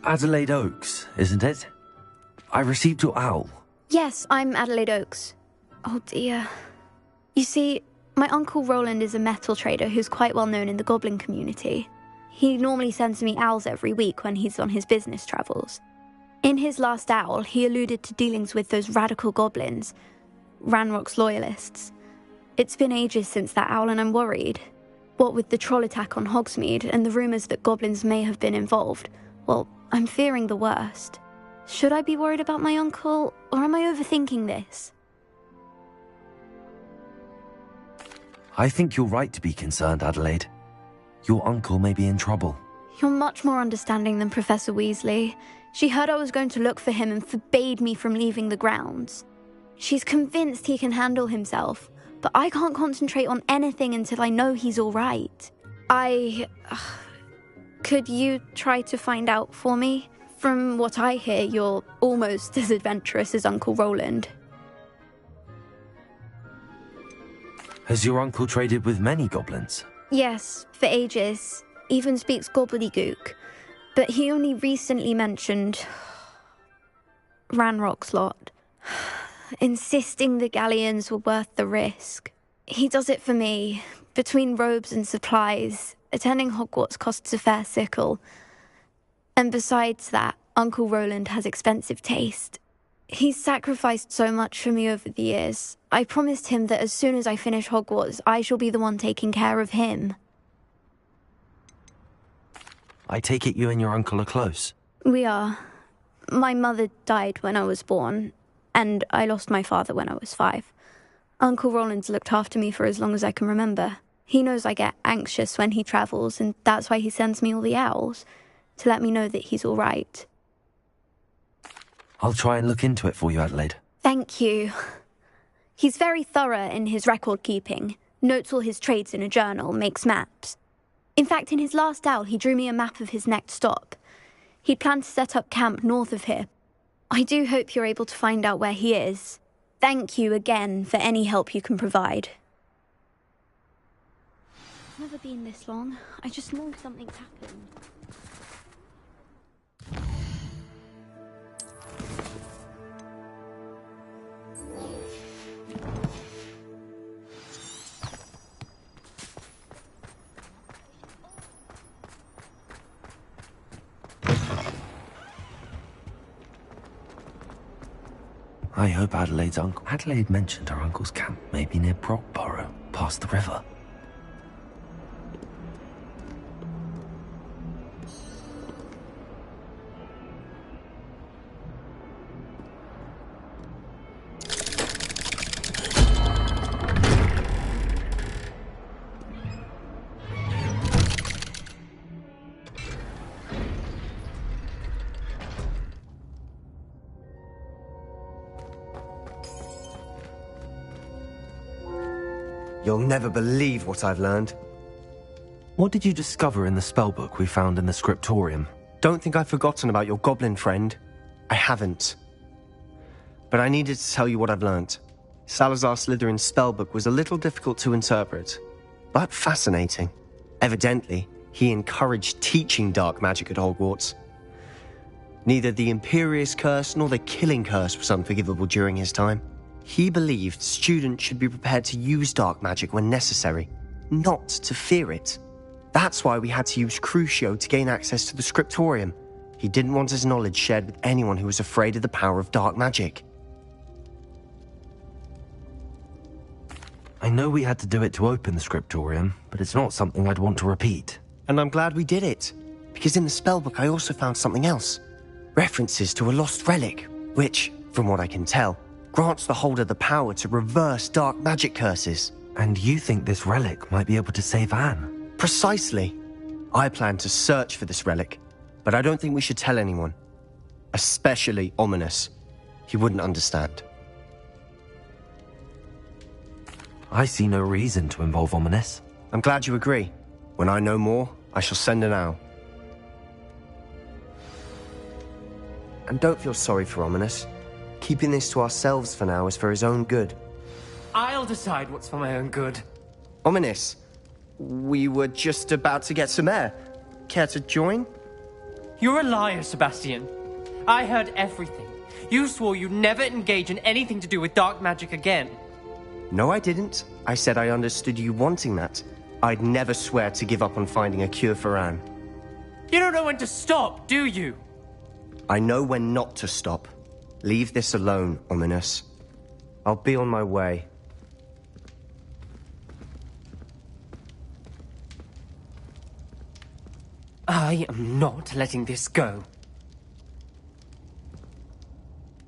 Adelaide Oaks, isn't it? I received your owl. Yes, I'm Adelaide Oaks. Oh dear. You see, my Uncle Roland is a metal trader who's quite well known in the goblin community. He normally sends me owls every week when he's on his business travels. In his last owl, he alluded to dealings with those radical goblins, Ranrock's loyalists. It's been ages since that owl and I'm worried. What with the troll attack on Hogsmeade and the rumours that goblins may have been involved, well, I'm fearing the worst. Should I be worried about my uncle, or am I overthinking this? I think you're right to be concerned, Adelaide. Your uncle may be in trouble. You're much more understanding than Professor Weasley. She heard I was going to look for him and forbade me from leaving the grounds. She's convinced he can handle himself, but I can't concentrate on anything until I know he's all right. Could you try to find out for me? From what I hear, you're almost as adventurous as Uncle Roland. Has your uncle traded with many goblins? Yes, for ages. Even speaks gobbledygook. But he only recently mentioned Ranrock's lot, insisting the galleons were worth the risk. He does it for me. Between robes and supplies, attending Hogwarts costs a fair sickle. And besides that, Uncle Roland has expensive taste. He's sacrificed so much for me over the years. I promised him that as soon as I finish Hogwarts, I shall be the one taking care of him. I take it you and your uncle are close? We are. My mother died when I was born, and I lost my father when I was 5. Uncle Roland's looked after me for as long as I can remember. He knows I get anxious when he travels, and that's why he sends me all the owls, to let me know that he's all right. I'll try and look into it for you, Adelaide. Thank you. He's very thorough in his record keeping, notes all his trades in a journal, makes maps. In fact, in his last owl, he drew me a map of his next stop. He'd planned to set up camp north of here. I do hope you're able to find out where he is. Thank you again for any help you can provide. It's never been this long. I just know something's happened. I hope Adelaide's uncle... Adelaide mentioned her uncle's camp may be near Brockborough, past the river. You'll never believe what I've learned. What did you discover in the spellbook we found in the scriptorium? Don't think I've forgotten about your goblin friend. I haven't. But I needed to tell you what I've learned. Salazar Slytherin's spellbook was a little difficult to interpret, but fascinating. Evidently, he encouraged teaching dark magic at Hogwarts. Neither the Imperious Curse nor the Killing Curse was unforgivable during his time. He believed students should be prepared to use dark magic when necessary, not to fear it. That's why we had to use Crucio to gain access to the scriptorium. He didn't want his knowledge shared with anyone who was afraid of the power of dark magic. I know we had to do it to open the scriptorium, but it's not something I'd want to repeat. And I'm glad we did it, because in the spellbook I also found something else. References to a lost relic, which, from what I can tell, grants the holder the power to reverse dark magic curses. And you think this relic might be able to save Anne? Precisely. I plan to search for this relic, but I don't think we should tell anyone. Especially Ominous. He wouldn't understand. I see no reason to involve Ominous. I'm glad you agree. When I know more, I shall send an owl. And don't feel sorry for Ominous. Keeping this to ourselves for now is for his own good. I'll decide what's for my own good. Ominous, we were just about to get some air. Care to join? You're a liar, Sebastian. I heard everything. You swore you'd never engage in anything to do with dark magic again. No, I didn't. I said I understood you wanting that. I'd never swear to give up on finding a cure for Anne. You don't know when to stop, do you? I know when not to stop. Leave this alone, Ominous. I'll be on my way. I am not letting this go.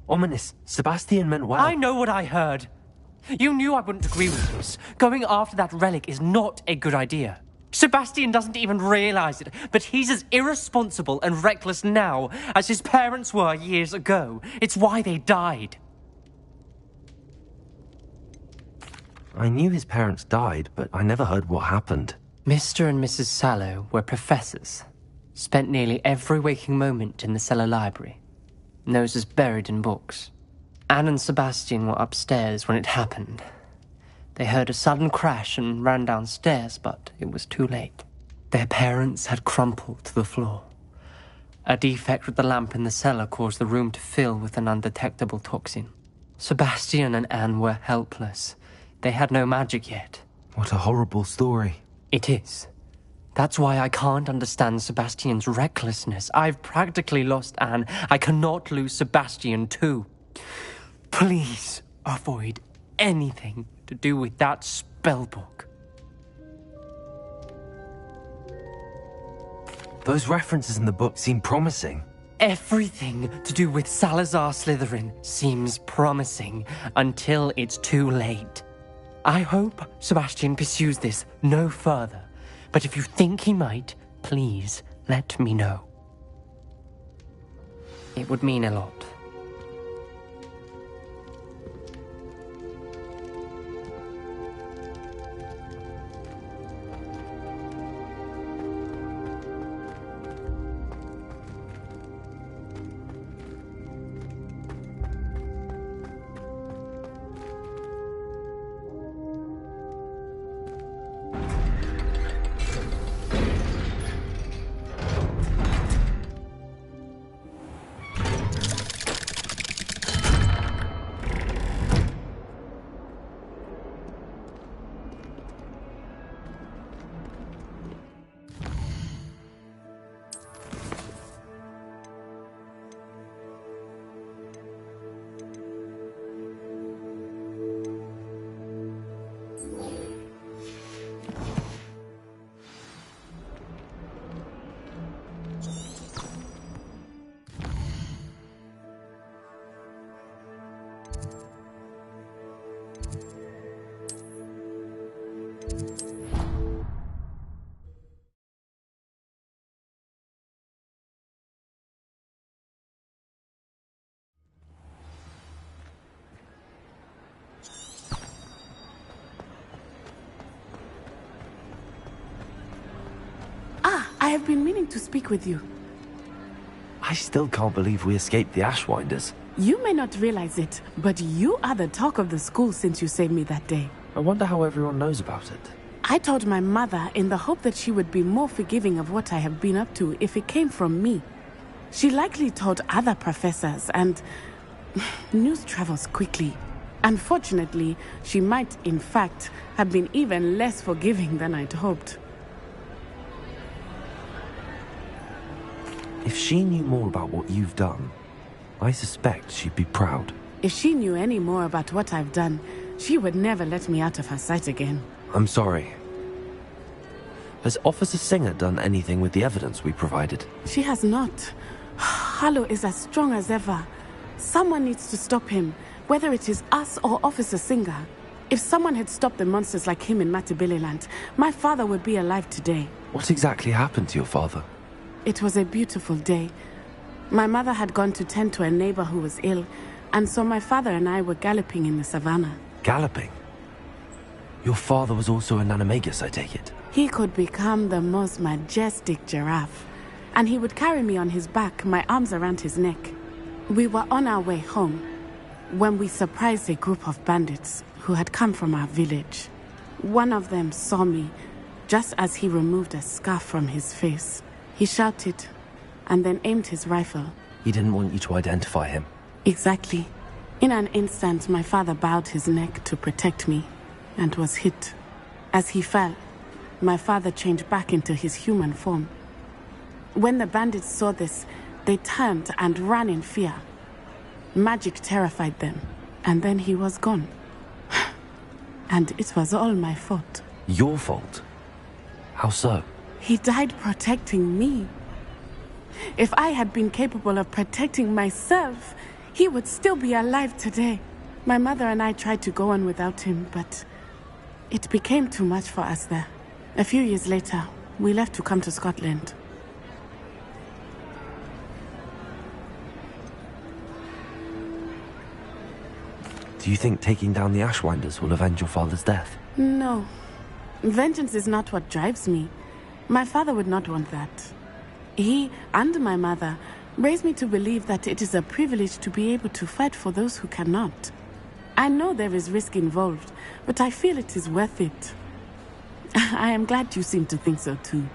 Ominous, Sebastian meant well. I know what I heard. You knew I wouldn't agree with this. Going after that relic is not a good idea. Sebastian doesn't even realize it, but he's as irresponsible and reckless now as his parents were years ago. It's why they died. I knew his parents died, but I never heard what happened. Mr. and Mrs. Sallow were professors. Spent nearly every waking moment in the cellar library. Noses buried in books. Anne and Sebastian were upstairs when it happened. They heard a sudden crash and ran downstairs, but it was too late. Their parents had crumpled to the floor. A defect with the lamp in the cellar caused the room to fill with an undetectable toxin. Sebastian and Anne were helpless. They had no magic yet. What a horrible story. It is. That's why I can't understand Sebastian's recklessness. I've practically lost Anne. I cannot lose Sebastian too. Please avoid anything to do with that spellbook. Those references in the book seem promising. Everything to do with Salazar Slytherin seems promising until it's too late. I hope Sebastian pursues this no further, but if you think he might, please let me know. It would mean a lot. I have been meaning to speak with you. I still can't believe we escaped the Ashwinders. You may not realize it, but you are the talk of the school since you saved me that day. I wonder how everyone knows about it. I told my mother in the hope that she would be more forgiving of what I have been up to if it came from me. She likely told other professors, and news travels quickly. Unfortunately, she might, in fact, have been even less forgiving than I'd hoped. If she knew more about what you've done, I suspect she'd be proud. If she knew any more about what I've done, she would never let me out of her sight again. I'm sorry. Has Officer Singer done anything with the evidence we provided? She has not. Harlow is as strong as ever. Someone needs to stop him, whether it is us or Officer Singer. If someone had stopped the monsters like him in Matabeleland, my father would be alive today. What exactly happened to your father? It was a beautiful day. My mother had gone to tend to a neighbor who was ill, and so my father and I were galloping in the savannah. Galloping? Your father was also an animagus, I take it? He could become the most majestic giraffe, and he would carry me on his back, my arms around his neck. We were on our way home when we surprised a group of bandits who had come from our village. One of them saw me just as he removed a scarf from his face. He shouted, and then aimed his rifle. He didn't want you to identify him. Exactly. In an instant, my father bowed his neck to protect me and was hit. As he fell, my father changed back into his human form. When the bandits saw this, they turned and ran in fear. Magic terrified them, and then he was gone. And it was all my fault. Your fault? How so? He died protecting me. If I had been capable of protecting myself, he would still be alive today. My mother and I tried to go on without him, but it became too much for us there. A few years later, we left to come to Scotland. Do you think taking down the Ashwinders will avenge your father's death? No. Vengeance is not what drives me. My father would not want that. He and my mother raised me to believe that it is a privilege to be able to fight for those who cannot. I know there is risk involved, but I feel it is worth it. I am glad you seem to think so too.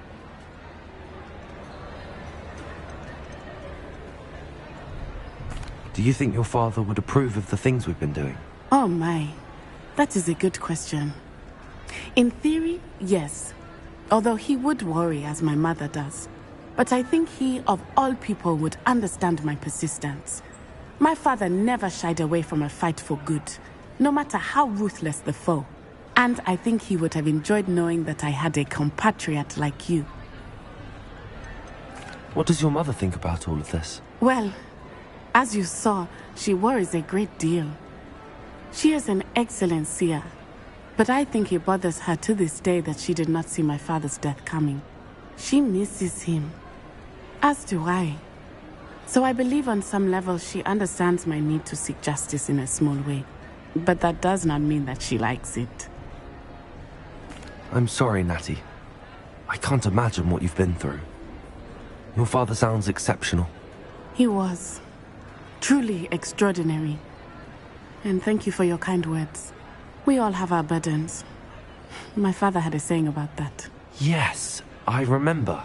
Do you think your father would approve of the things we've been doing? Oh my, that is a good question. In theory, yes. Although he would worry as my mother does. But I think he, of all people, would understand my persistence. My father never shied away from a fight for good, no matter how ruthless the foe. And I think he would have enjoyed knowing that I had a compatriot like you. What does your mother think about all of this? Well, as you saw, she worries a great deal. She is an excellent seer, but I think it bothers her to this day that she did not see my father's death coming. She misses him, as do I. So I believe on some level she understands my need to seek justice in a small way, but that does not mean that she likes it. I'm sorry, Natty. I can't imagine what you've been through. Your father sounds exceptional. He was. Truly extraordinary. And thank you for your kind words. We all have our burdens. My father had a saying about that. Yes, I remember.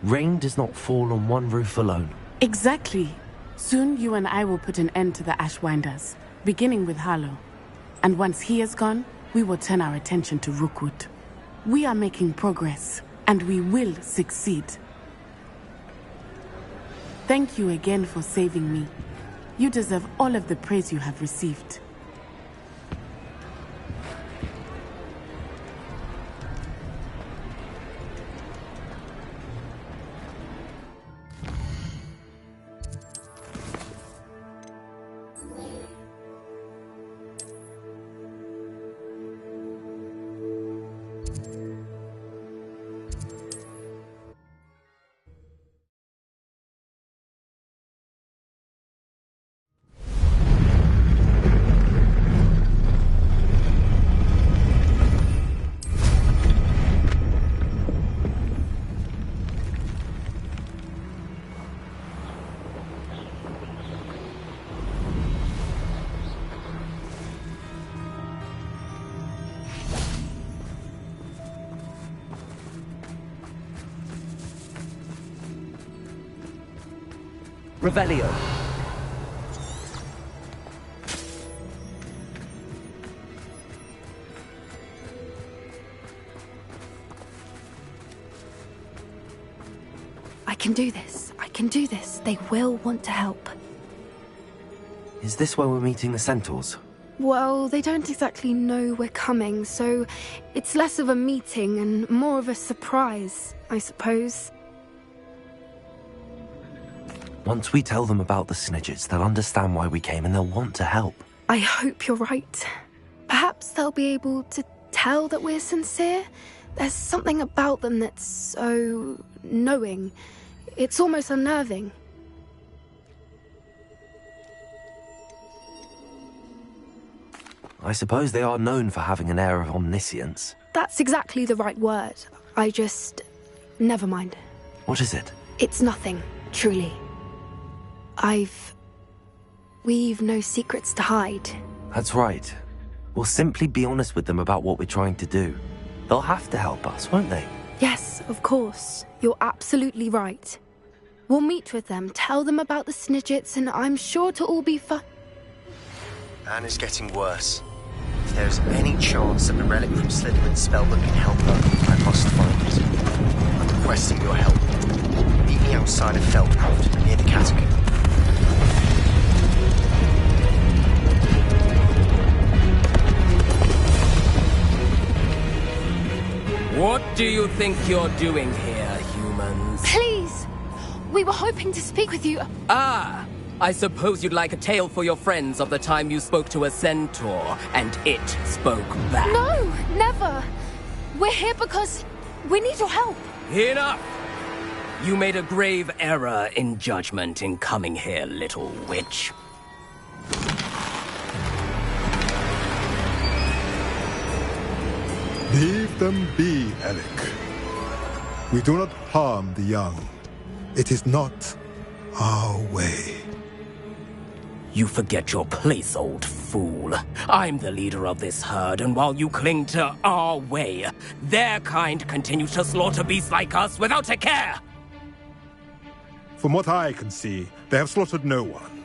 Rain does not fall on one roof alone. Exactly. Soon you and I will put an end to the Ashwinders, beginning with Harlow. And once he is gone, we will turn our attention to Rookwood. We are making progress, and we will succeed. Thank you again for saving me. You deserve all of the praise you have received. Revelio. I can do this. I can do this. They will want to help. Is this where we're meeting the Centaurs? Well, they don't exactly know we're coming, so it's less of a meeting and more of a surprise, I suppose. Once we tell them about the Snidgets, they'll understand why we came and they'll want to help. I hope you're right. Perhaps they'll be able to tell that we're sincere. There's something about them that's so knowing. It's almost unnerving. I suppose they are known for having an air of omniscience. That's exactly the right word. I just... never mind. What is it? It's nothing, truly. We've no secrets to hide. That's right. We'll simply be honest with them about what we're trying to do. They'll have to help us, won't they? Yes, of course. You're absolutely right. We'll meet with them, tell them about the Snidgets, and I'm sure to all be fine. Anne is getting worse. If there's any chance that the relic from Slytherin's spellbook can help her, I must find it. I'm requesting your help. Meet me outside of Feldcroft, near the catacomb. What do you think you're doing here, humans? Please! We were hoping to speak with you. Ah! I suppose you'd like a tale for your friends of the time you spoke to a centaur, and it spoke back. No, never. We're here because we need your help. Enough! You made a grave error in judgment in coming here, little witch. Leave them be, Alec. We do not harm the young. It is not our way. You forget your place, old fool. I'm the leader of this herd, and while you cling to our way, their kind continues to slaughter beasts like us without a care! From what I can see, they have slaughtered no one.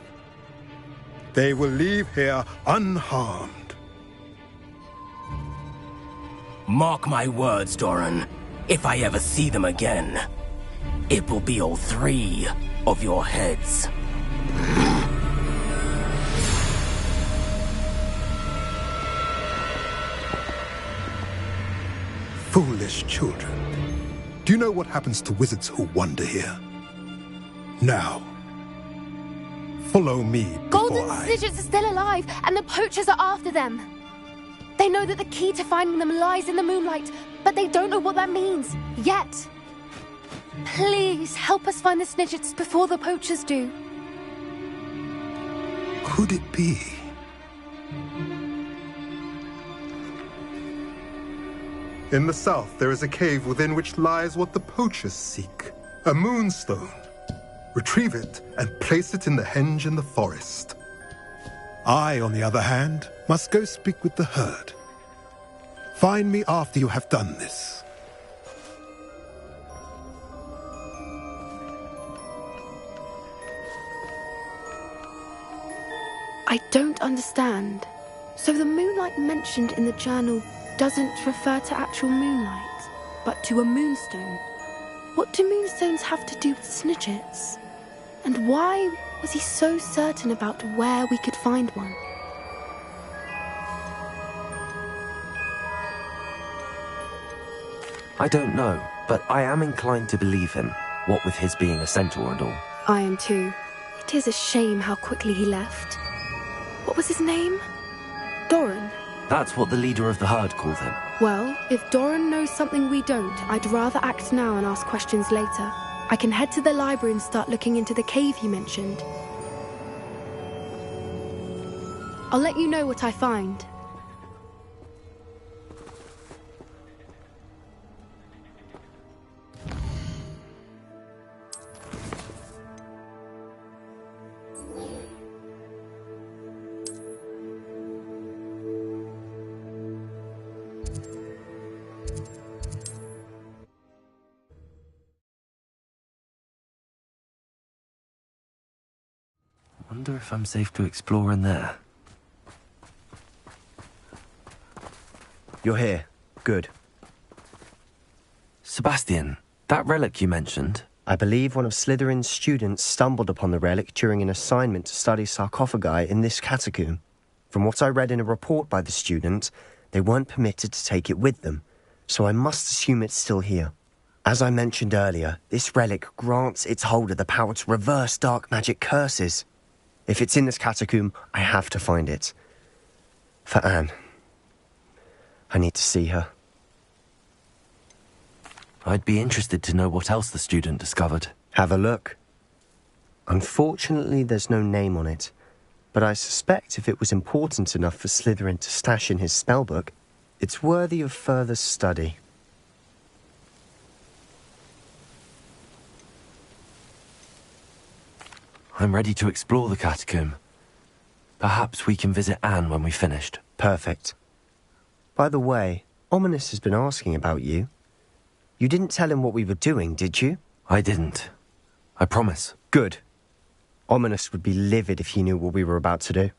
They will leave here unharmed. Mark my words, Doran. If I ever see them again, it will be all 3 of your heads. Foolish children. Do you know what happens to wizards who wander here? Now, follow me before Golden Snidgets are still alive, and the poachers are after them. They know that the key to finding them lies in the moonlight, but they don't know what that means, yet. Please, help us find the Snidgets before the poachers do. Could it be? In the south, there is a cave within which lies what the poachers seek. A moonstone. Retrieve it and place it in the henge in the forest. I, on the other hand, must go speak with the herd. Find me after you have done this. I don't understand. So the moonlight mentioned in the journal doesn't refer to actual moonlight, but to a moonstone. What do moonstones have to do with Snidgets? And why was he so certain about where we could find one? I don't know, but I am inclined to believe him, what with his being a centaur and all. I am too. It is a shame how quickly he left. What was his name? Doran. That's what the leader of the herd called him. Well, if Doran knows something we don't, I'd rather act now and ask questions later. I can head to the library and start looking into the cave you mentioned. I'll let you know what I find. Wonder if I'm safe to explore in there. You're here. Good. Sebastian, that relic you mentioned. I believe one of Slytherin's students stumbled upon the relic during an assignment to study sarcophagi in this catacomb. From what I read in a report by the student, they weren't permitted to take it with them, so I must assume it's still here. As I mentioned earlier, this relic grants its holder the power to reverse dark magic curses. If it's in this catacomb, I have to find it. For Anne. I need to see her. I'd be interested to know what else the student discovered. Have a look. Unfortunately, there's no name on it, but I suspect if it was important enough for Slytherin to stash in his spellbook, it's worthy of further study. I'm ready to explore the catacomb. Perhaps we can visit Anne when we've finished. Perfect. By the way, Ominous has been asking about you. You didn't tell him what we were doing, did you? I didn't. I promise. Good. Ominous would be livid if he knew what we were about to do.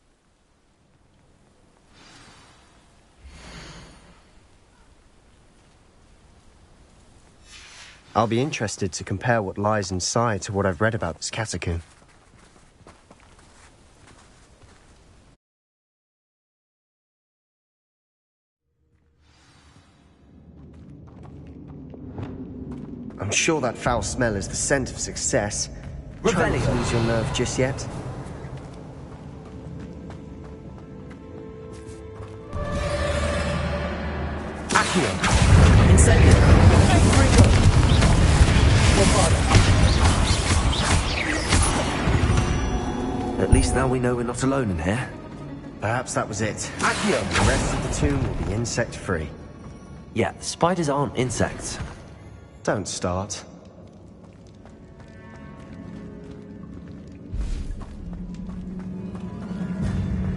I'll be interested to compare what lies inside to what I've read about this catacomb. I'm sure that foul smell is the scent of success. Try not to lose your nerve just yet. At least now we know we're not alone in here. Perhaps that was it. The rest of the tomb will be insect-free. Yeah, spiders aren't insects. Don't start.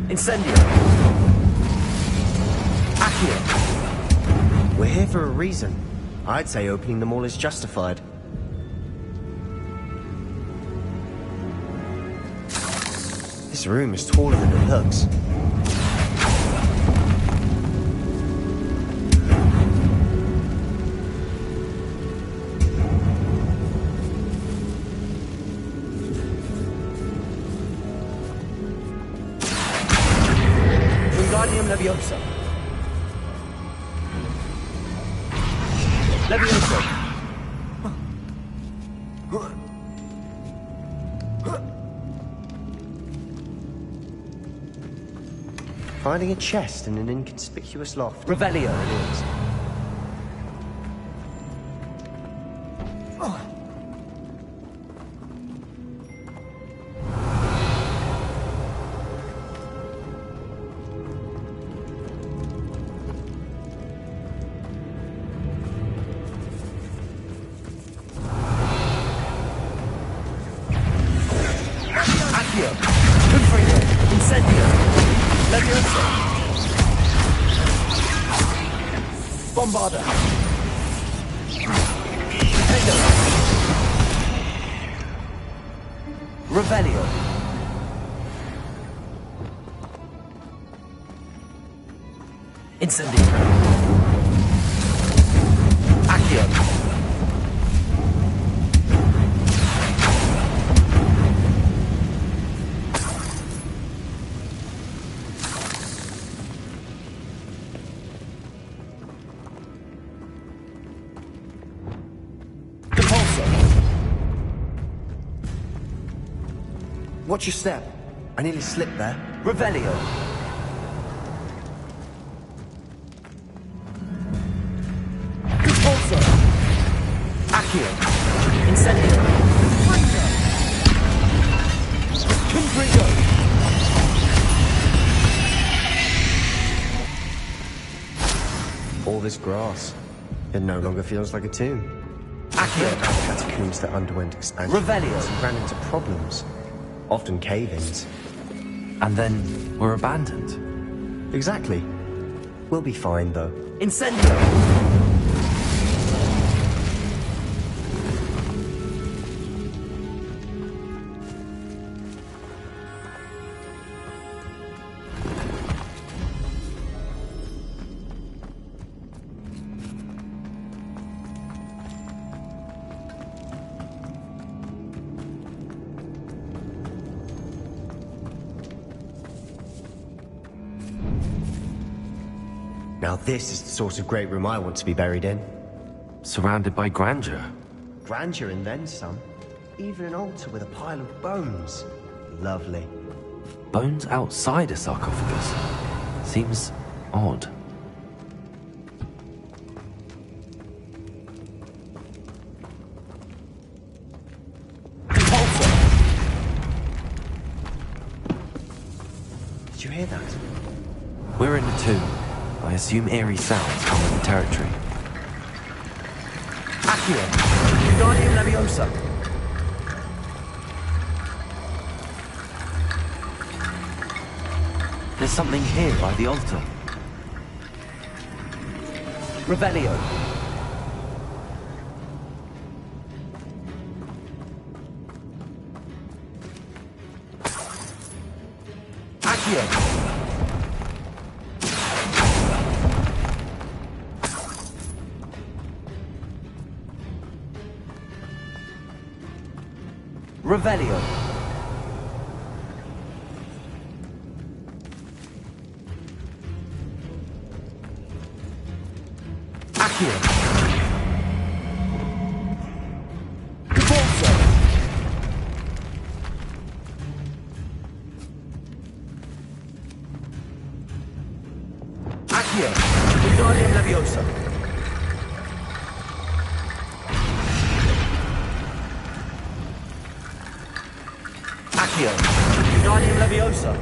Incendio! We're here for a reason. I'd say opening them all is justified. This room is taller than it looks. Wingardium Leviosa. Leviosa. Finding a chest in an inconspicuous loft. Revelio it is. Accio. Confringo. Incendio. Leviosa. Bombarda. Revelio. Incendio. Accio. Watch your step. I nearly slipped there. Revelio. Compulso. Accio. Incendio. Confringo. All this grass. It no longer feels like a tomb. Accio. Catacombs that underwent expansion. Revelio. And ran into problems. Often cave-ins. And then we're abandoned. Exactly. We'll be fine, though. Incendio. Now this is the sort of great room I want to be buried in. Surrounded by grandeur. Grandeur and then some. Even an altar with a pile of bones. Lovely. Bones outside a sarcophagus. Seems odd. Did you hear that? We're in a tomb. I assume eerie sounds come with the territory. Accio. Wingardium Leviosa. There's something here by the altar. Revelio. Accio. Revelio. Accio. Cavolso. Accio. Wingardium Leviosa. Accio. Wingardium Leviosa.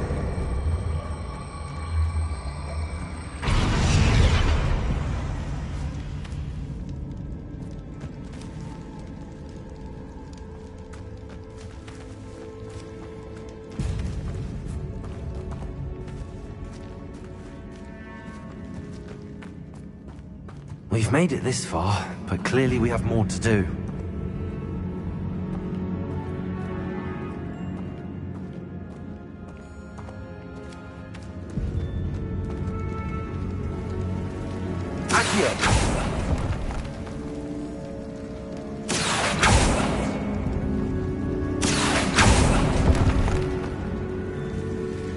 We've made it this far, but clearly we have more to do. Accio.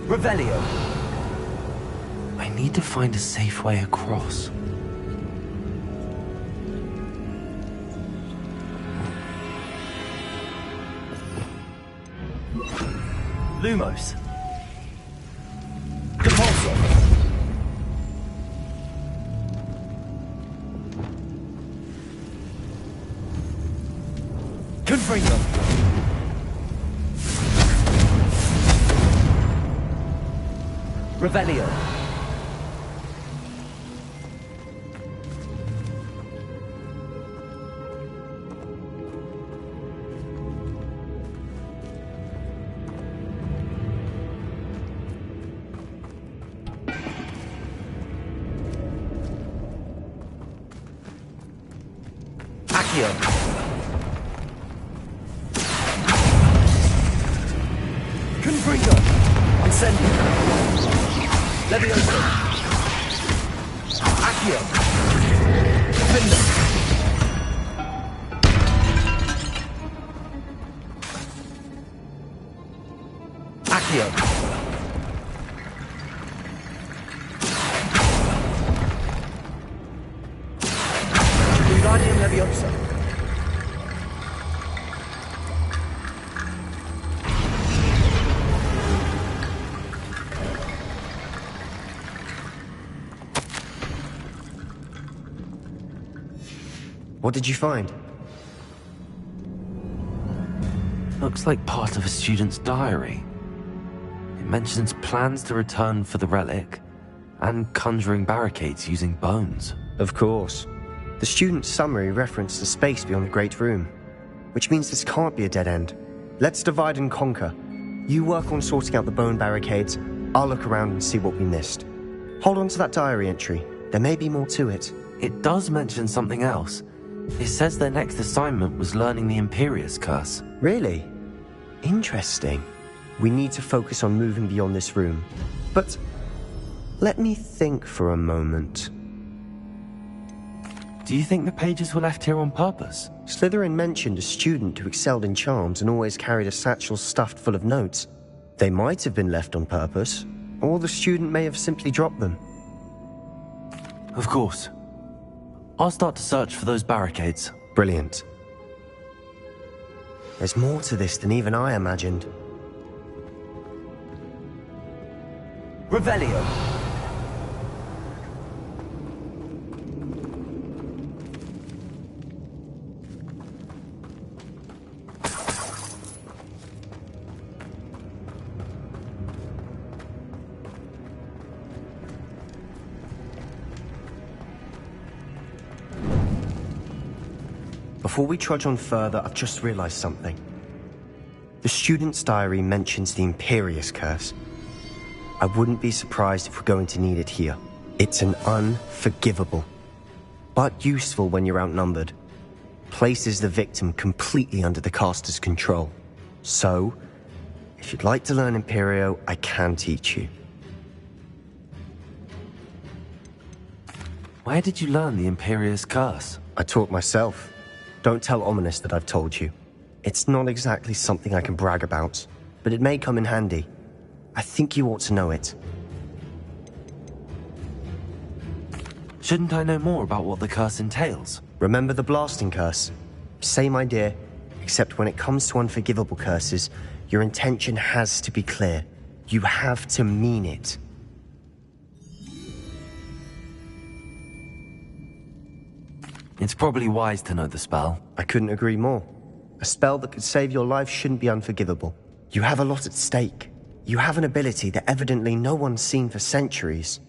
Revelio. I need to find a safe way across. Lumos. Compulso. Confringo. Revelio. Accio. Confringo. Incendio. Leviosa. Accio. Defender. Accio. Wingardium Leviosa. What did you find? Looks like part of a student's diary. It mentions plans to return for the relic and conjuring barricades using bones. Of course. The student's summary referenced the space beyond the Great Room, which means this can't be a dead end. Let's divide and conquer. You work on sorting out the bone barricades, I'll look around and see what we missed. Hold on to that diary entry. There may be more to it. It does mention something else. It says their next assignment was learning the Imperius Curse. Really? Interesting. We need to focus on moving beyond this room. But let me think for a moment. Do you think the pages were left here on purpose? Slytherin mentioned a student who excelled in charms and always carried a satchel stuffed full of notes. They might have been left on purpose, or the student may have simply dropped them. Of course. I'll start to search for those barricades. Brilliant. There's more to this than even I imagined. Revelio. Before we trudge on further, I've just realized something. The student's diary mentions the Imperius Curse. I wouldn't be surprised if we're going to need it here. It's an unforgivable, but useful when you're outnumbered. Places the victim completely under the caster's control. So, if you'd like to learn Imperio, I can teach you. Where did you learn the Imperious Curse? I taught myself. Don't tell Ominous that I've told you. It's not exactly something I can brag about, but it may come in handy. I think you ought to know it. Shouldn't I know more about what the curse entails? Remember the blasting curse? Same idea, except when it comes to unforgivable curses, your intention has to be clear. You have to mean it. It's probably wise to know the spell. I couldn't agree more. A spell that could save your life shouldn't be unforgivable. You have a lot at stake. You have an ability that evidently no one's seen for centuries.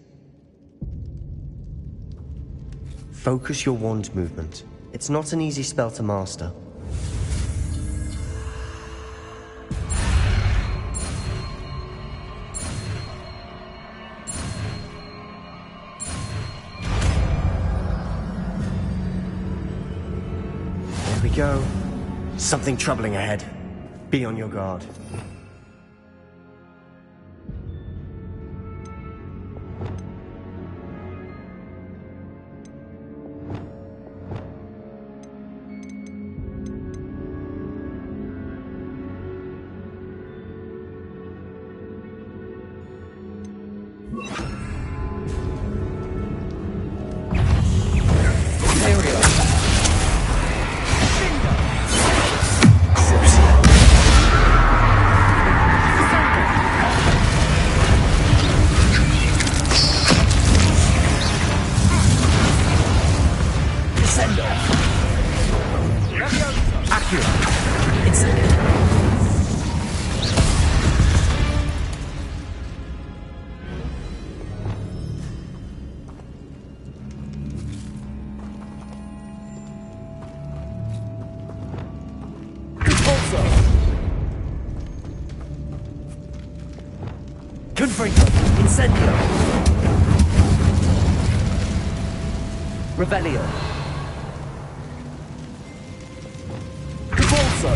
Focus your wand movement. It's not an easy spell to master. There we go. Something troubling ahead. Be on your guard. Incendio. Revelio. Convulso.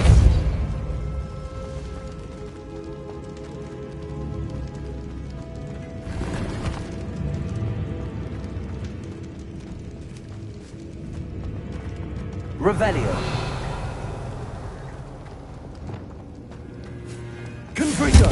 Revelio. Confringo.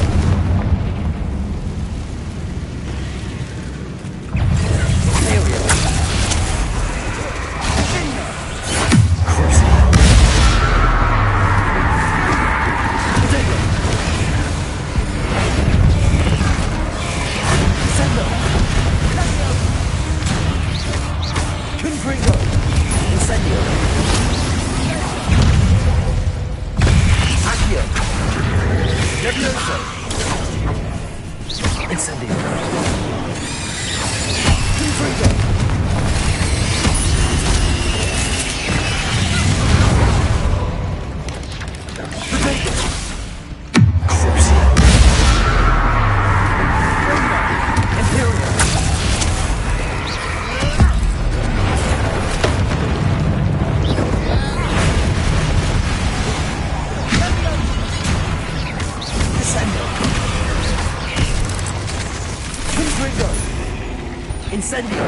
Incendio.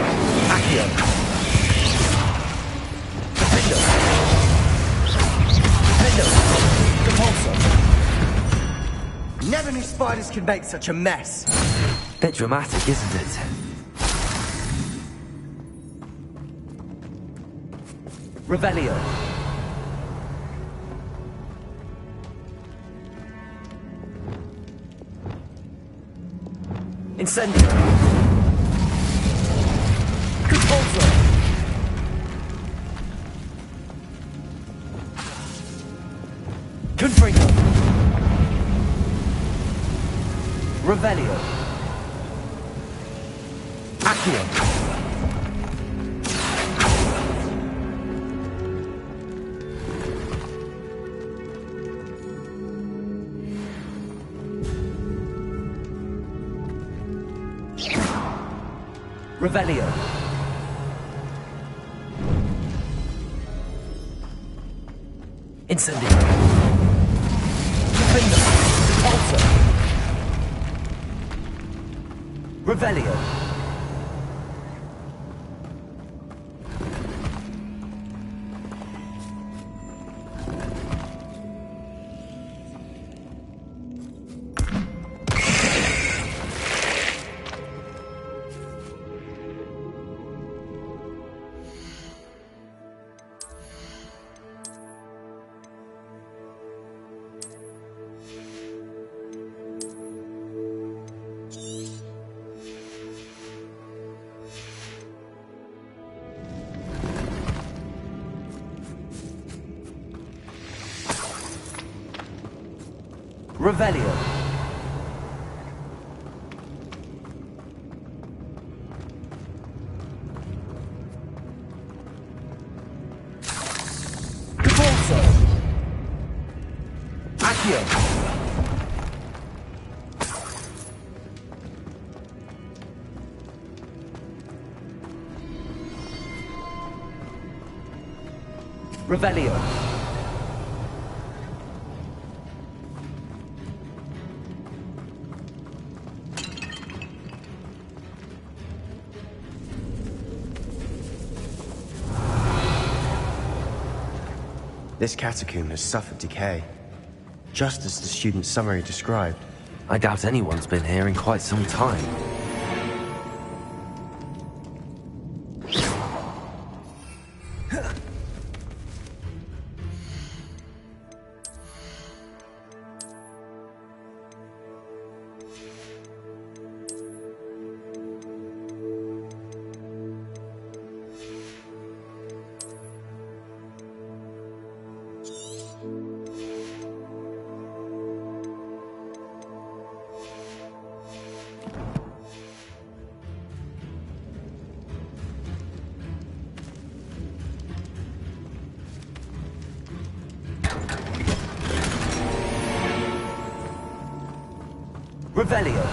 Accio. Defendo. Defendo. Repulsor. Never knew spiders could make such a mess. Bit dramatic, isn't it? Revelio. Incendio. Convulso. Confringo. Revelio. Accio. Revelio. Incendio. Defender. Repulsor. Revelio. Revelio. Corso. Accio. Revelio. This catacomb has suffered decay, just as the student's summary described. I doubt anyone's been here in quite some time. Revelio.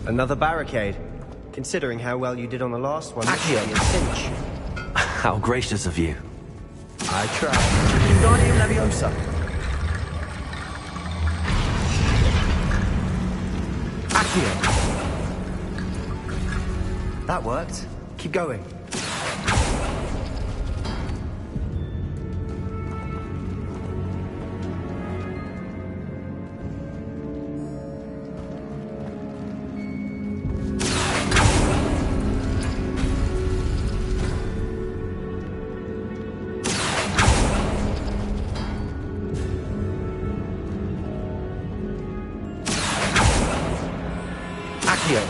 Another barricade. Considering how well you did on the last one, Accio. this should be a cinch. How gracious of you. I tried. Wingardium Leviosa. Accio. That worked. Keep going. Accio.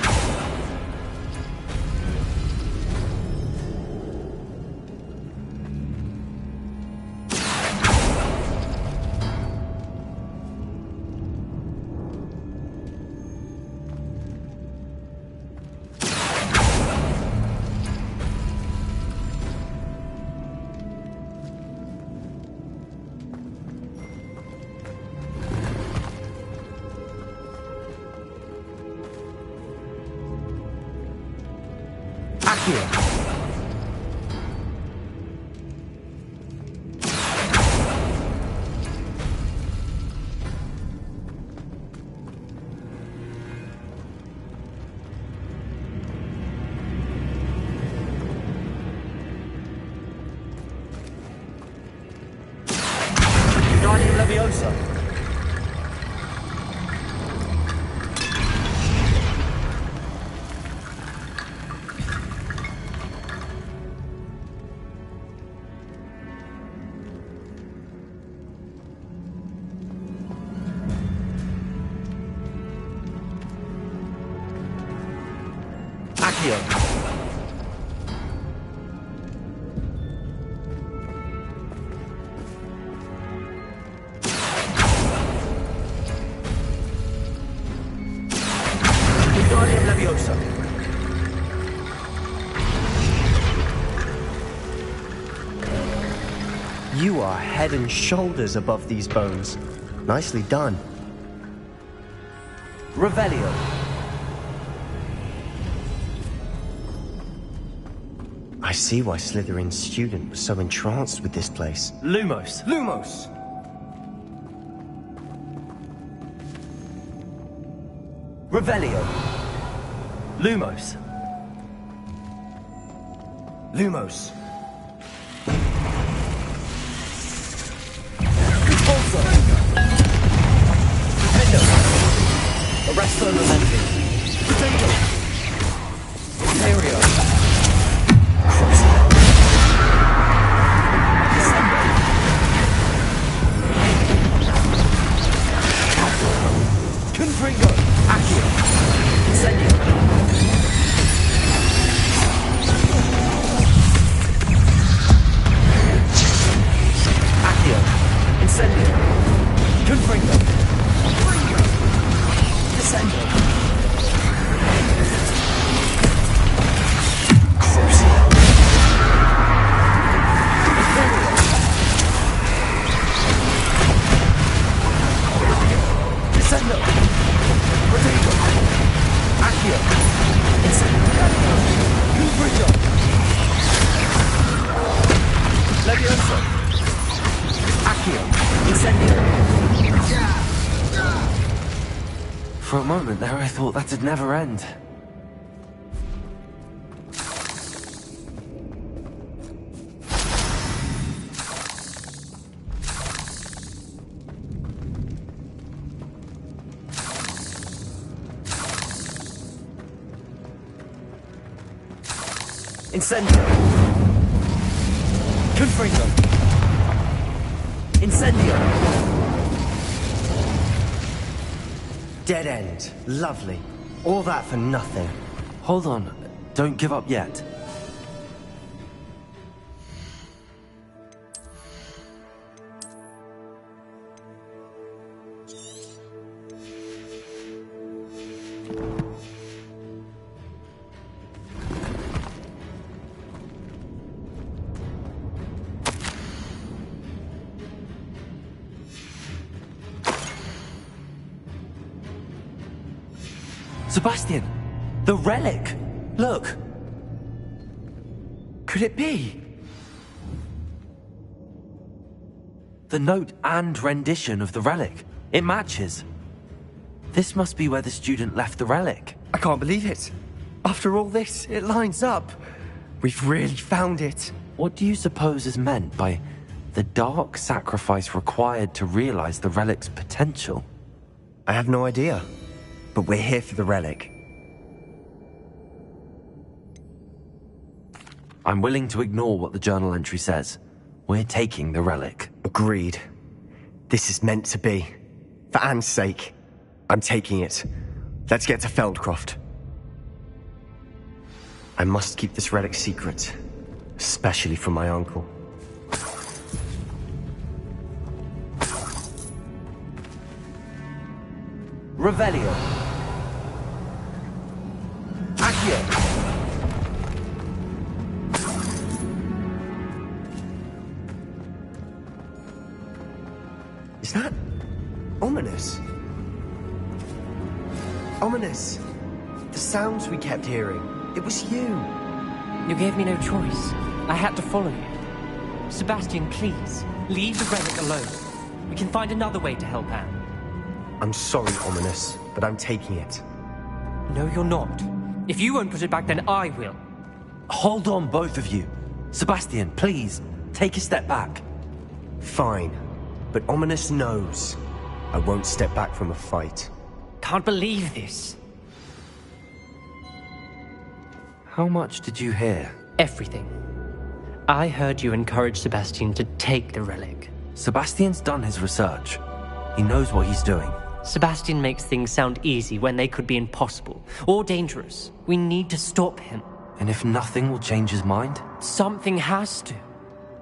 Accio. Wingardium Leviosa. Accio. Wingardium Leviosa. You are head and shoulders above these bones. Nicely done. Revelio. I see why Slytherin's student was so entranced with this place. Lumos. Lumos! Revelio. Lumos. Lumos. Corso. Defendo. Arresto Momentum. For a moment there, I thought that'd never end. Incendio! Confringo! Incendio! Dead end. Lovely. All that for nothing. Hold on. Don't give up yet. Sebastian! The relic! Look! Could it be? The note and rendition of the relic. It matches. This must be where the student left the relic. I can't believe it. After all this, it lines up. We've really found it. What do you suppose is meant by the dark sacrifice required to realize the relic's potential? I have no idea. But we're here for the relic. I'm willing to ignore what the journal entry says. We're taking the relic. Agreed. This is meant to be. For Anne's sake. I'm taking it. Let's get to Feldcroft. I must keep this relic secret. Especially from my uncle. Revelio. Accio. Is that ominous? Ominous. The sounds we kept hearing. It was you. You gave me no choice. I had to follow you. Sebastian, please, leave the relic alone. We can find another way to help Anne. I'm sorry, Ominous, but I'm taking it. No, you're not. If you won't put it back, then I will. Hold on, both of you. Sebastian, please, take a step back. Fine. But Ominous knows. I won't step back from a fight. Can't believe this. How much did you hear? Everything. I heard you encourage Sebastian to take the relic. Sebastian's done his research. He knows what he's doing. Sebastian makes things sound easy when they could be impossible or dangerous. We need to stop him. And if nothing will change his mind? Something has to.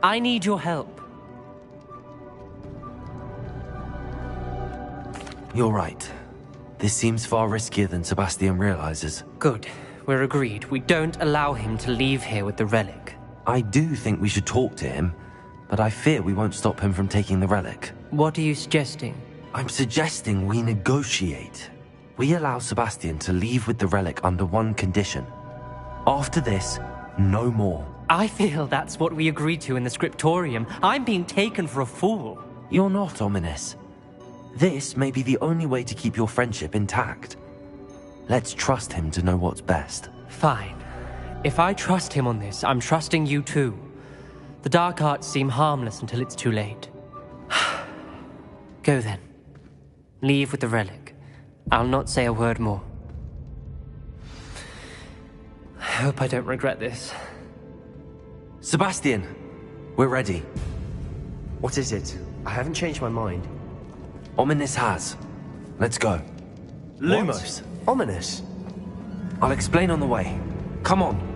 I need your help. You're right. This seems far riskier than Sebastian realizes. Good. We're agreed. We don't allow him to leave here with the relic. I do think we should talk to him, but I fear we won't stop him from taking the relic. What are you suggesting? I'm suggesting we negotiate. We allow Sebastian to leave with the relic under one condition. After this, no more. I feel that's what we agreed to in the scriptorium. I'm being taken for a fool. You're not, Ominous. This may be the only way to keep your friendship intact. Let's trust him to know what's best. Fine. If I trust him on this, I'm trusting you too. The dark arts seem harmless until it's too late. Go then. Leave with the relic. I'll not say a word more. I hope I don't regret this. Sebastian, we're ready. What is it? I haven't changed my mind. Ominous has. Let's go. Lumos. Ominous? I'll explain on the way. Come on.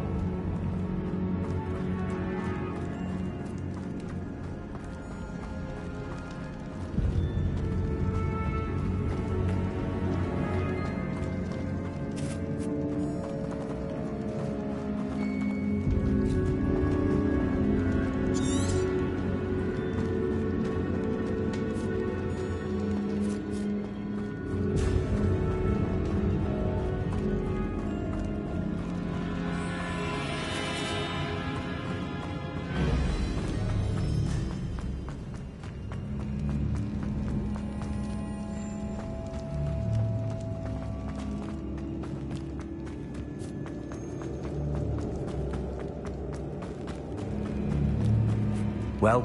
Well,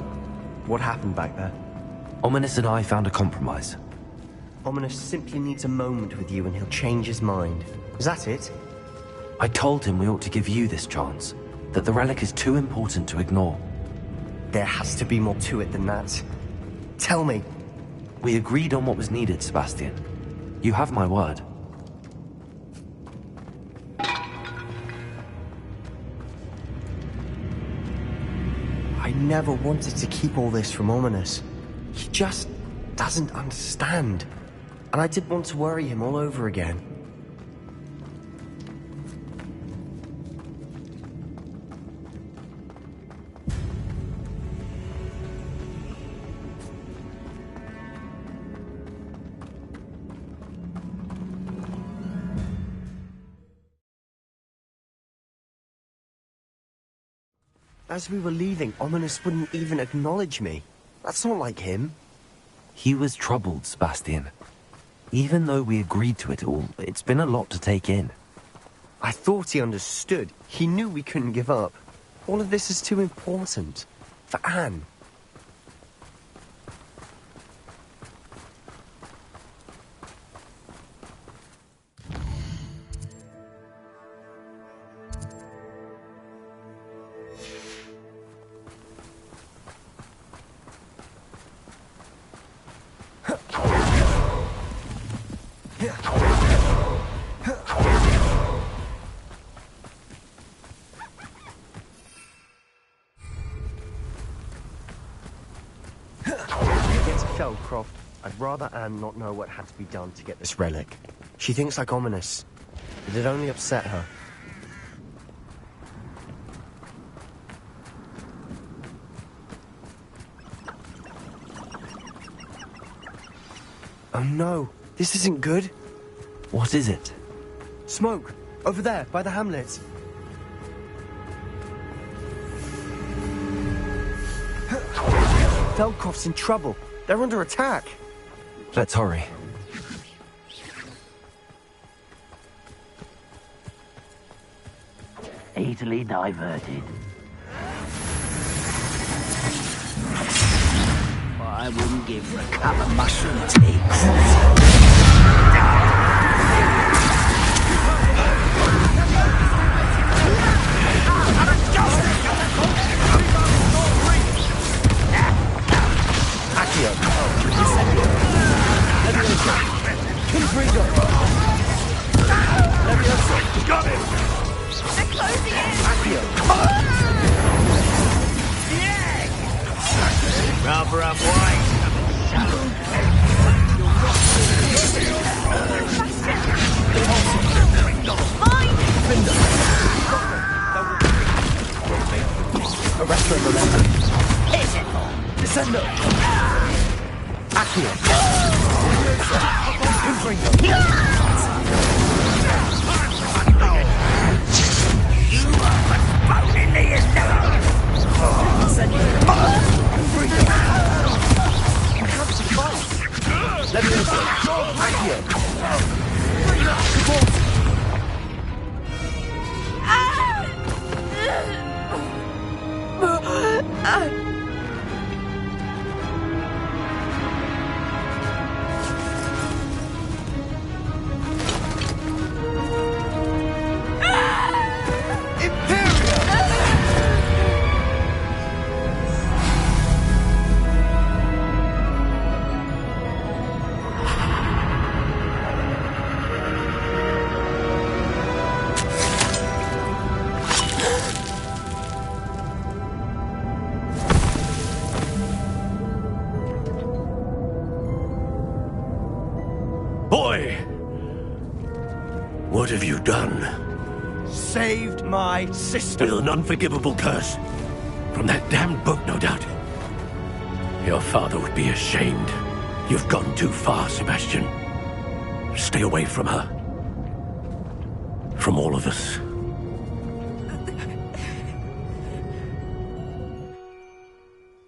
what happened back there? Ominous and I found a compromise. Ominous simply needs a moment with you and he'll change his mind. Is that it? I told him we ought to give you this chance, that the relic is too important to ignore. There has to be more to it than that. Tell me. We agreed on what was needed, Sebastian. You have my word. I never wanted to keep all this from Ominous. He just doesn't understand. And I didn't want to worry him all over again. As we were leaving, Ominous wouldn't even acknowledge me. That's not like him. He was troubled, Sebastian. Even though we agreed to it all, it's been a lot to take in. I thought he understood. He knew we couldn't give up. All of this is too important. For Anne. I'd rather Anne not know what had to be done to get this relic. She thinks like Ominous. It'd only upset her. Oh no, this isn't good. What is it? Smoke! Over there, by the hamlet. Feldcroft's in trouble. They're under attack. Let's hurry. Easily diverted. I wouldn't give for a cup of mushroom tea. Got him! They're closing in! Rather up wide. Arrest her, remember. Descendo! Accio! Boy! What have you done? Saved my sister. With an unforgivable curse. From that damned book, no doubt. Your father would be ashamed. You've gone too far, Sebastian. Stay away from her. From all of us.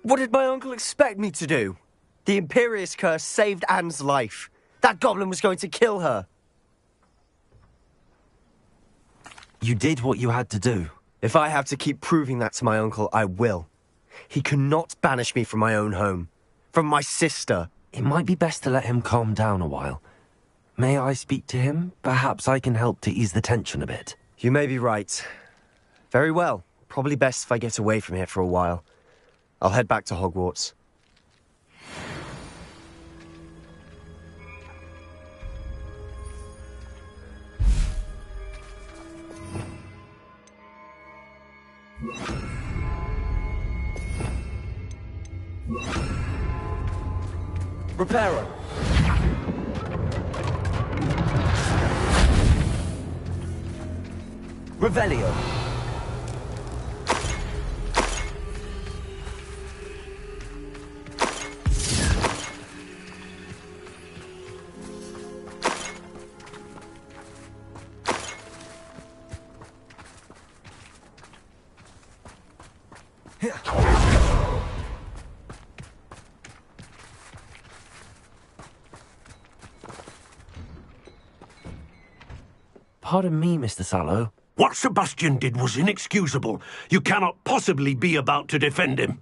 What did my uncle expect me to do? The Imperious curse saved Anne's life. That goblin was going to kill her. You did what you had to do. If I have to keep proving that to my uncle, I will. He cannot banish me from my own home. From my sister. It might be best to let him calm down a while. May I speak to him? Perhaps I can help to ease the tension a bit. You may be right. Very well. Probably best if I get away from here for a while. I'll head back to Hogwarts. Reparo! Revelio! Pardon me, Mr. Sallow. What Sebastian did was inexcusable. You cannot possibly be about to defend him.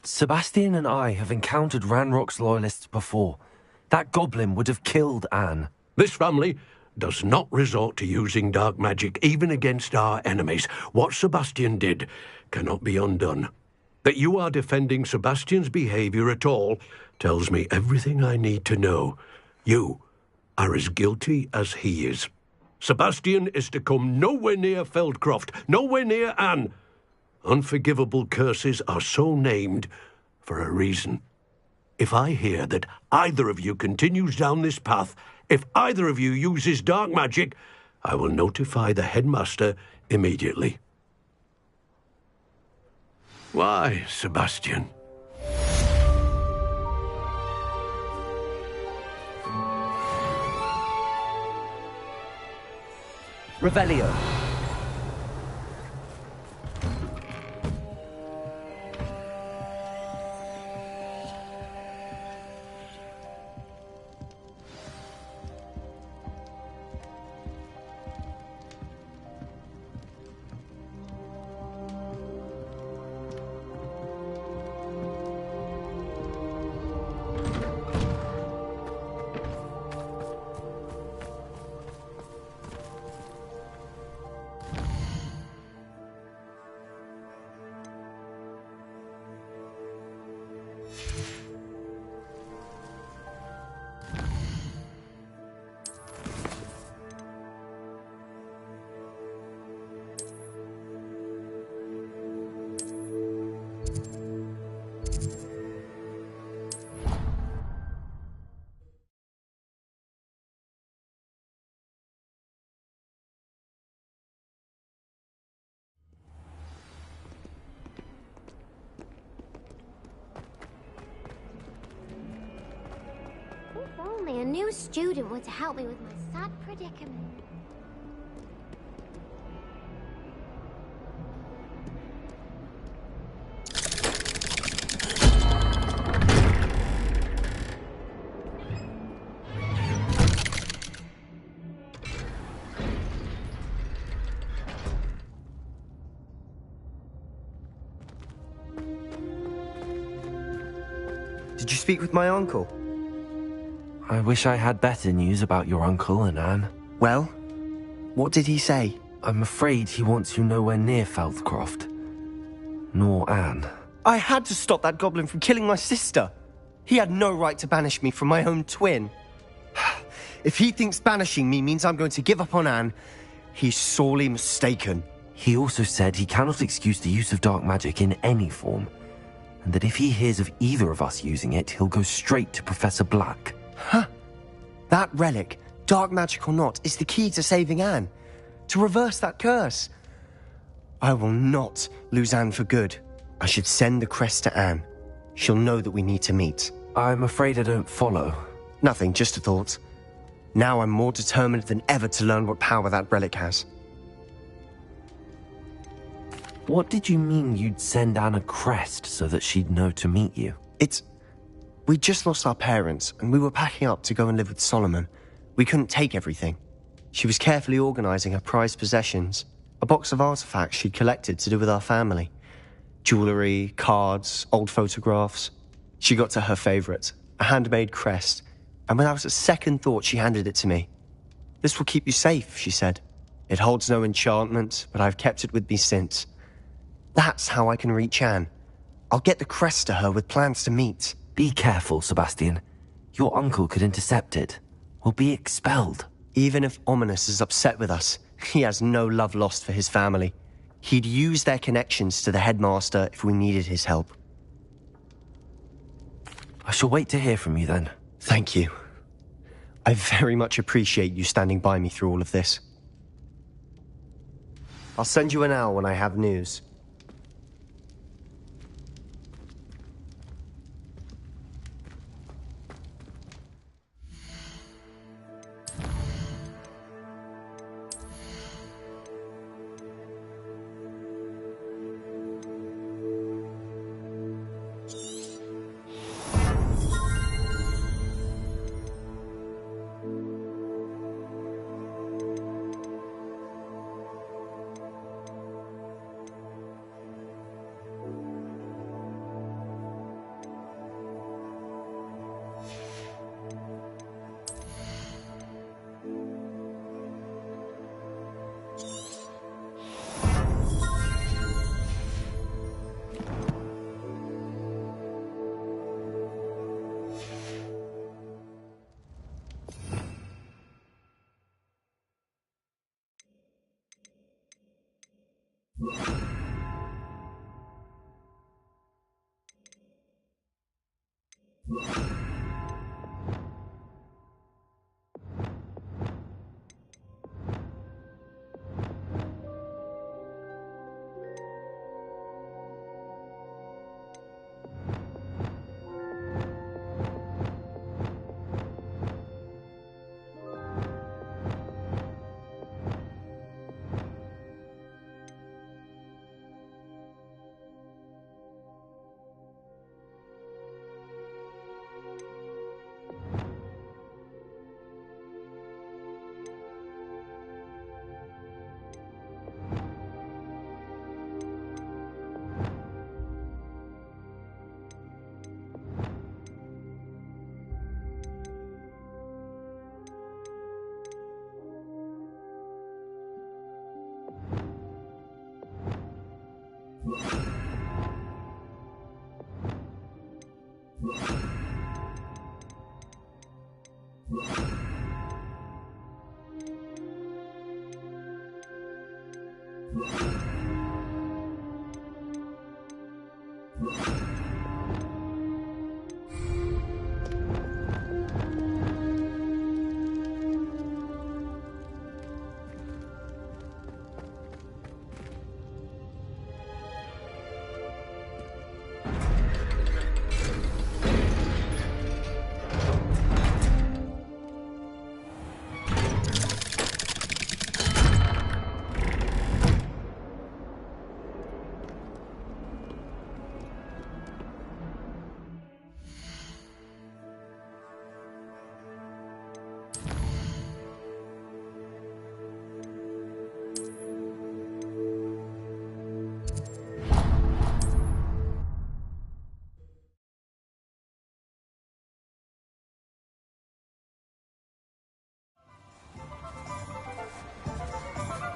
Sebastian and I have encountered Ranrock's loyalists before. That goblin would have killed Anne. This family does not resort to using dark magic, even against our enemies. What Sebastian did cannot be undone. That you are defending Sebastian's behavior at all tells me everything I need to know. You are as guilty as he is. Sebastian is to come nowhere near Feldcroft, nowhere near Anne. Unforgivable curses are so named for a reason. If I hear that either of you continues down this path, if either of you uses dark magic, I will notify the headmaster immediately. Why, Sebastian? Revelio. If only a new student were to help me with my sad predicament. Did you speak with my uncle? I wish I had better news about your uncle and Anne. Well, what did he say? I'm afraid he wants you nowhere near Feldcroft. Nor Anne. I had to stop that goblin from killing my sister. He had no right to banish me from my own twin. If he thinks banishing me means I'm going to give up on Anne, he's sorely mistaken. He also said he cannot excuse the use of dark magic in any form, and that if he hears of either of us using it, he'll go straight to Professor Black. Huh. That relic, dark magic or not, is the key to saving Anne. To reverse that curse. I will not lose Anne for good. I should send the crest to Anne. She'll know that we need to meet. I'm afraid I don't follow. Nothing, just a thought. Now I'm more determined than ever to learn what power that relic has. What did you mean you'd send Anne a crest so that she'd know to meet you? We just lost our parents, and we were packing up to go and live with Solomon. We couldn't take everything. She was carefully organizing her prized possessions. A box of artifacts she'd collected to do with our family. Jewellery, cards, old photographs. She got to her favourite, a handmade crest, and without a second thought she handed it to me. "This will keep you safe," she said. "It holds no enchantment, but I've kept it with me since. That's how I can reach Anne. I'll get the crest to her with plans to meet." Be careful, Sebastian. Your uncle could intercept it. We'll be expelled. Even if Ominous is upset with us, he has no love lost for his family. He'd use their connections to the headmaster if we needed his help. I shall wait to hear from you then. Thank you. I very much appreciate you standing by me through all of this. I'll send you an owl when I have news.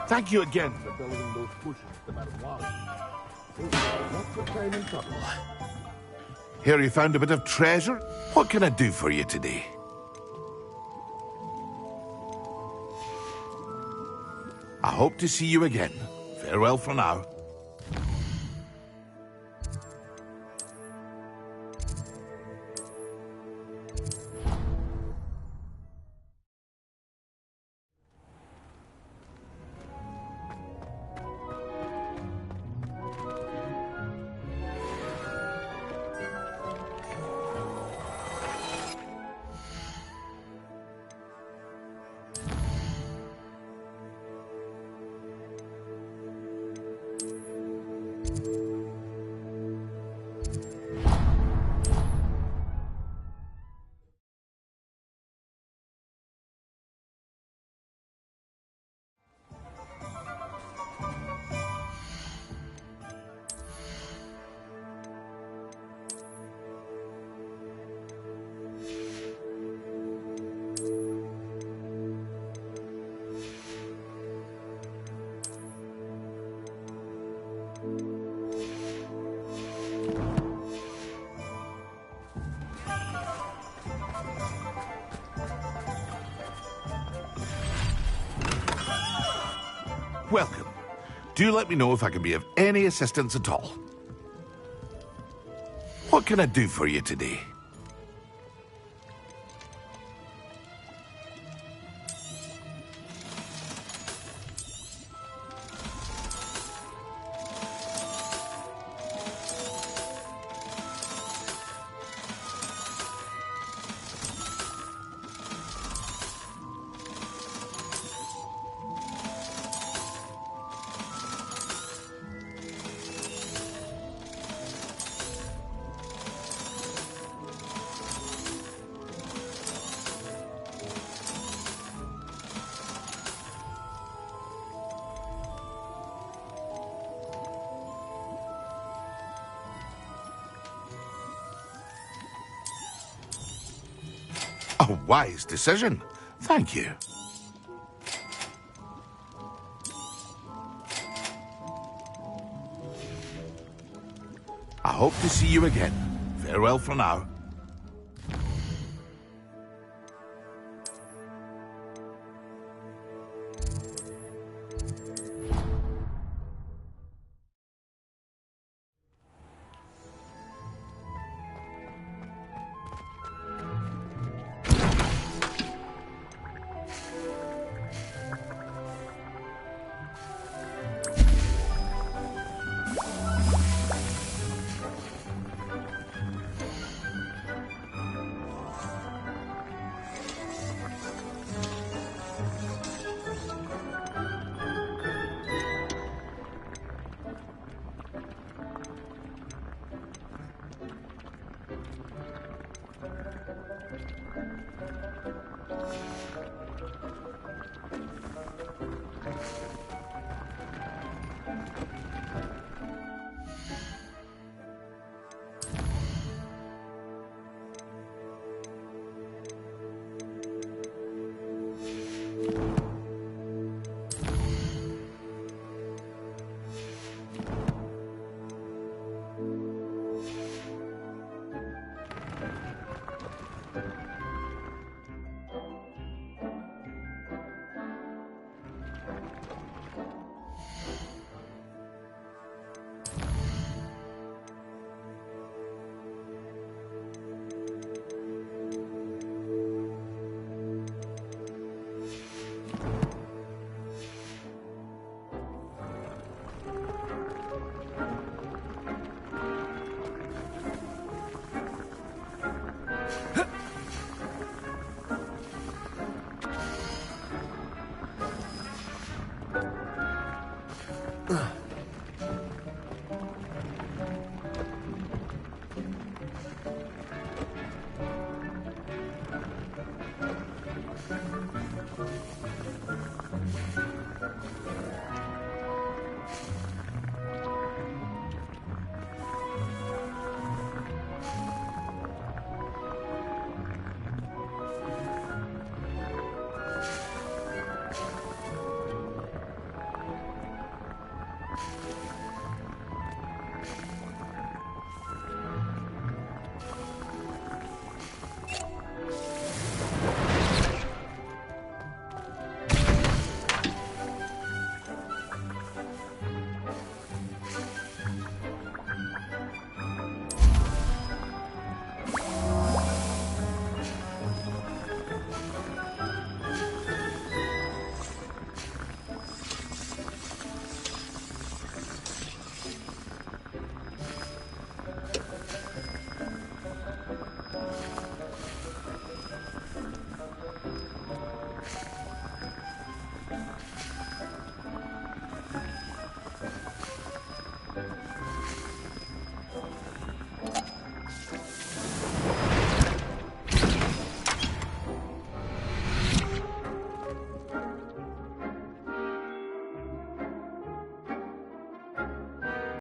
Thank you again for building those cushions no matter what. Lots of time and trouble. Here you found a bit of treasure. What can I do for you today? I hope to see you again. Farewell for now. Welcome. Do let me know if I can be of any assistance at all. What can I do for you today? A wise decision. Thank you. I hope to see you again. Farewell for now.